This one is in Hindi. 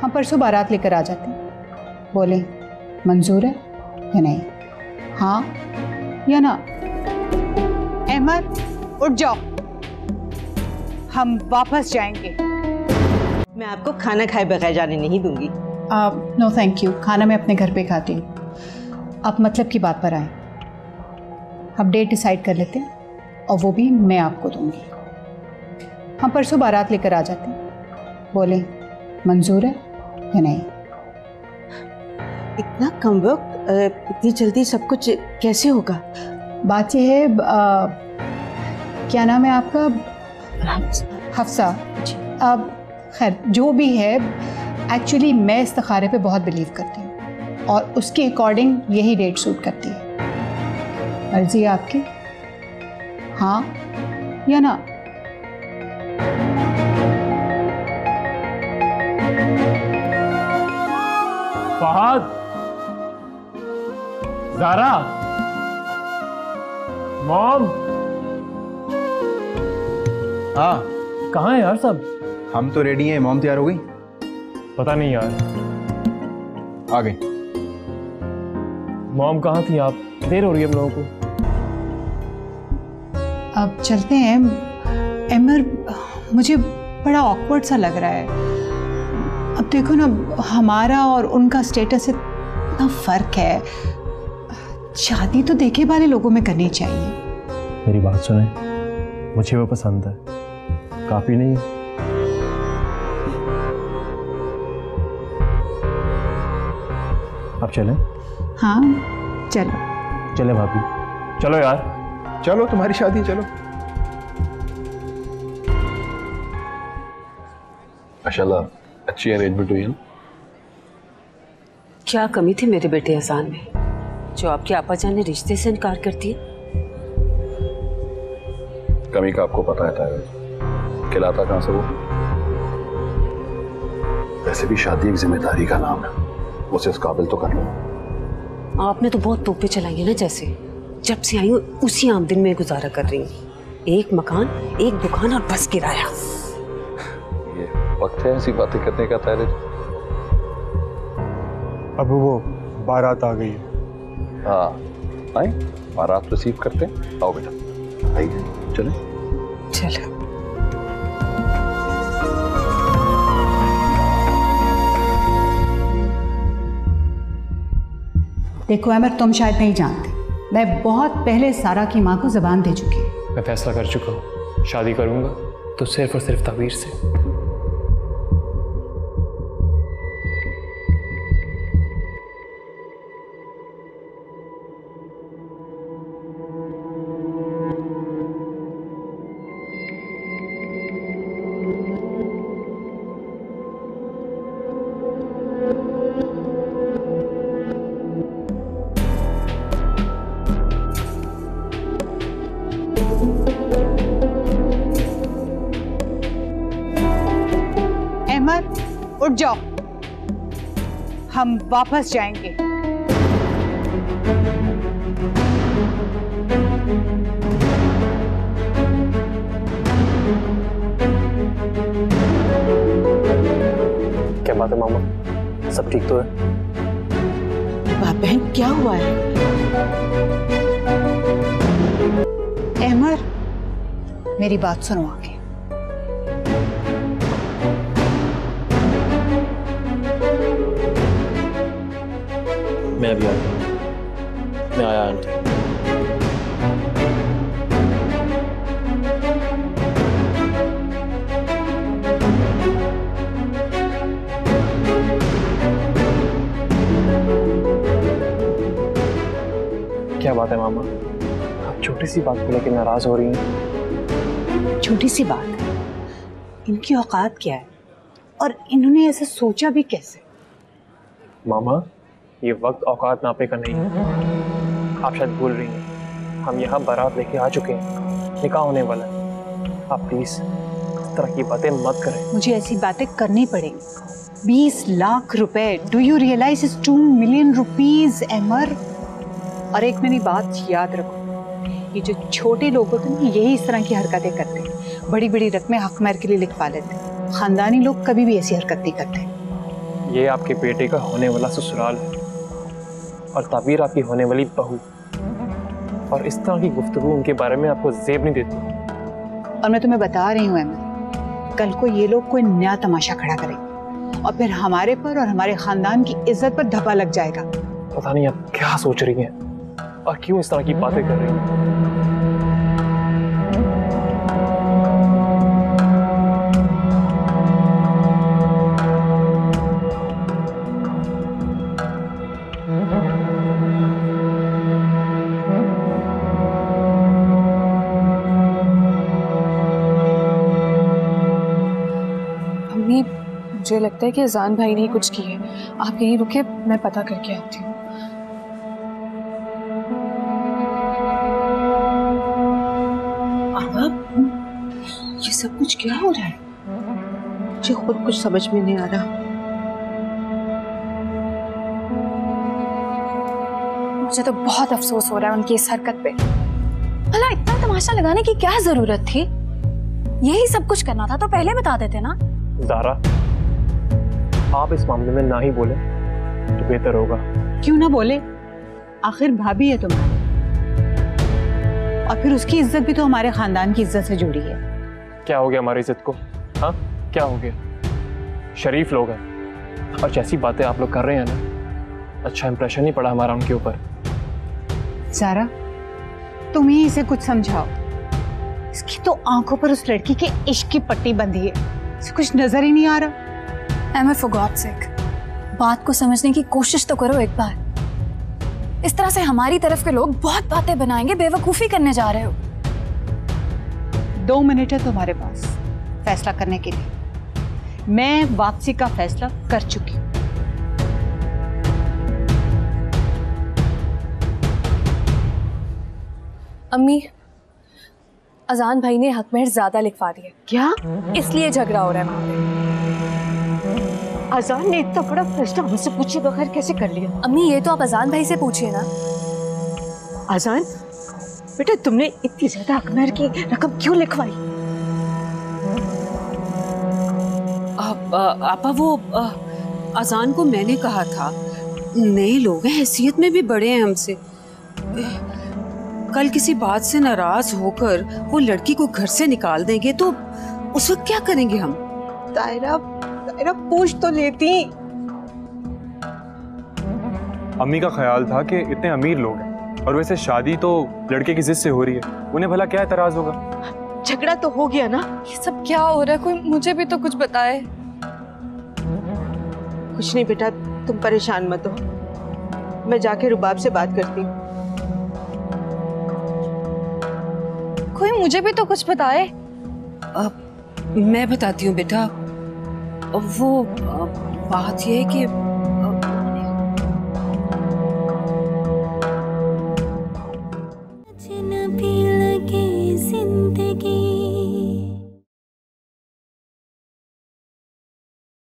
हम परसों बारात लेकर आ जाते हैं। बोले मंजूर है या नहीं? हाँ या ना? अहमद उठ जाओ, हम वापस जाएंगे। मैं आपको खाना खाए बगैर जाने नहीं दूंगी। नो थैंक यू, खाना मैं अपने घर पे खाती हूँ। आप मतलब की बात पर आए, हम डेट डिसाइड कर लेते हैं और वो भी मैं आपको दूंगी। हम परसों बारात लेकर आ जाते हैं। बोले मंजूर है या नहीं? इतना कम वक्त, इतनी जल्दी सब कुछ कैसे होगा? बात यह है, क्या नाम है आपका? हफ्सा। अब खैर जो भी है, एक्चुअली मैं इस्तिखारे पे बहुत बिलीव करती हूँ और उसके अकॉर्डिंग यही डेट सूट करती है। मर्जी है आपकी, हाँ या ना? फहद, ज़ारा, मॉम। हाँ कहाँ है यार सब? हम तो रेडी हैं। मॉम तैयार हो गई? पता नहीं यार। आ गई। मॉम कहाँ थी आप? देर हो रही है हम लोगों को। अब चलते हैं। एमर, मुझे बड़ा ऑकवर्ड सा लग रहा है। अब देखो ना, हमारा और उनका स्टेटस इतना फर्क है। शादी तो देखे वाले लोगों में करनी चाहिए। मेरी बात सुने, मुझे वो पसंद है, काफी नहीं है। अब चलें? हाँ चलो। चले भाभी, चलो यार। चलो, तुम्हारी शादी, चलो। माशाल्लाह, अच्छी अरेंजमेंट हुई है ना? क्या कमी थी मेरे बेटे एहसान में जो आपके आपा जान ने रिश्ते से इनकार कर दिया? कमी का आपको पता है तायरा, खिलाता कहाँ से वो? वैसे भी शादी एक जिम्मेदारी का नाम है, उसे इस काबिल तो कर लो। आपने तो बहुत तोपे चलाई है ना, जैसे जब से आई हूँ उसी आमदन में गुजारा कर रही हूँ। एक मकान, एक दुकान और बस किराया। ये वक्त है ऐसी बातें करने का तायरा? अब वो बारात आ गई है। हाँ आए, बारात रिसीव करते हैं। आओ बेटा, आइए चलें। चलो। देखो अमर, तुम शायद नहीं जानते, मैं बहुत पहले सारा की माँ को ज़बान दे चुकी हूँ। मैं फैसला कर चुका हूँ, शादी करूंगा तो सिर्फ और सिर्फ तबीर से। उठ जाओ, हम वापस जाएंगे। क्या बात है मामा, सब ठीक तो है? बाप बहन क्या हुआ है? अहमर, मेरी बात सुनो आगे। मैं अभी आया। मैं आया आंटी। क्या बात है मामा, आप छोटी सी बात को लेकर नाराज हो रही हैं? छोटी सी बात है, इनकी औकात क्या है और इन्होंने ऐसा सोचा भी कैसे? मामा, ये वक्त औकात नापे का नहीं है। आप शायद भूल रही हैं, हम यहाँ बारात लेके आ चुके हैं, निकाह होने वाला है। आप प्लीज इस तरह की बातें मत करें। मुझे ऐसी बातें करनी पड़ेंगी। 20 लाख रुपए, do you realise is 2 million rupees Amar? और एक मेरी बात याद रखो, ये जो छोटे लोग होते हैं यही इस तरह की हरकतें करते हैं। बड़ी बड़ी रकमें हक महर के लिए लिखवा लेते हैं। खानदानी लोग कभी भी ऐसी हरकत नहीं करते। ये आपके बेटे का होने वाला ससुराल है और ताबीर आपकी होने वाली बहू, और इस तरह की गुफ्तगू उनके बारे में आपको जेब नहीं देती। और मैं तुम्हें बता रही हूँ अहमद, कल को ये लोग कोई नया तमाशा खड़ा करेंगे और फिर हमारे पर और हमारे खानदान की इज्जत पर धब्बा लग जाएगा। पता नहीं आप क्या सोच रही हैं और क्यों इस तरह की बातें कर रही हैं। अम्मी, मुझे लगता है कि अजान भाई ने ही कुछ की है। आप यहीं रुके, मैं पता करके आती हूँ। ये सब कुछ क्या हो रहा है? मुझे खुद कुछ समझ में नहीं आ रहा। मुझे तो बहुत अफसोस हो रहा है उनकी इस हरकत पे। भला इतना तमाशा लगाने की क्या जरूरत थी? यही सब कुछ करना था तो पहले बता देते ना। ज़ारा, आप इस मामले में ना ही बोले तो बेहतर होगा। क्यों ना बोले, आखिर भाभी है तुम्हारी, और फिर उसकी इज्जत भी तो हमारे खानदान की इज्जत से जुड़ी है। क्या हो गया हमारी इज्जत को? हाँ, क्या हो गया? शरीफ लोग हैं और जैसी बातें आप लोग कर रहे हैं ना, अच्छा इंप्रेशन नहीं पड़ा हमारा उनके ऊपर। ज़ारा, तुम ही इसे कुछ समझाओ। इसकी तो आंखों पर उस लड़की के इश्क की पट्टी बंधी है, इसे कुछ नजर ही नहीं आ रहा। एमर, फॉर गॉड सेक, बात को समझने की कोशिश तो करो एक बार। इस तरह से हमारी तरफ के लोग बहुत बातें बनाएंगे, बेवकूफी करने जा रहे हो। 2 मिनट है तुम्हारे पास फैसला करने के लिए। मैं वापसी का फैसला कर चुकी हूँ। अम्मी, अजान भाई ने हक महर ज्यादा लिखवा दिए। क्या? इसलिए झगड़ा हो रहा है वहां पे। अजान ने इतना बड़ा फैसला हमसे पूछे बगैर कैसे कर लिया? अम्मी, ये तो आप अजान भाई से पूछिए ना। अजान, बेटा तुमने इतनी ज्यादा हक महर की रकम क्यों लिखवाई? आपा, वो अजान को मैंने कहा था, नए लोग हैं, हैसियत में भी बड़े हैं हमसे। कल किसी बात से नाराज होकर वो लड़की को घर से निकाल देंगे तो उस वक्त क्या करेंगे हम? तायरा, तायरा पूछ तो लेती। अम्मी का ख्याल था कि इतने अमीर लोग हैं और वैसे शादी तो लड़के की जिद से हो रही है, उन्हें भला क्या एतराज होगा? झगड़ा तो हो गया ना। ये सब क्या हो रहा है? कोई मुझे भी तो कुछ बताए। कुछ नहीं बेटा, तुम परेशान मत हो, मैं जाके रुबाब से बात करती हूँ। कोई मुझे भी तो कुछ बताए। मैं बताती हूँ बेटा। वो बात ये है कि भी लगे जिंदगी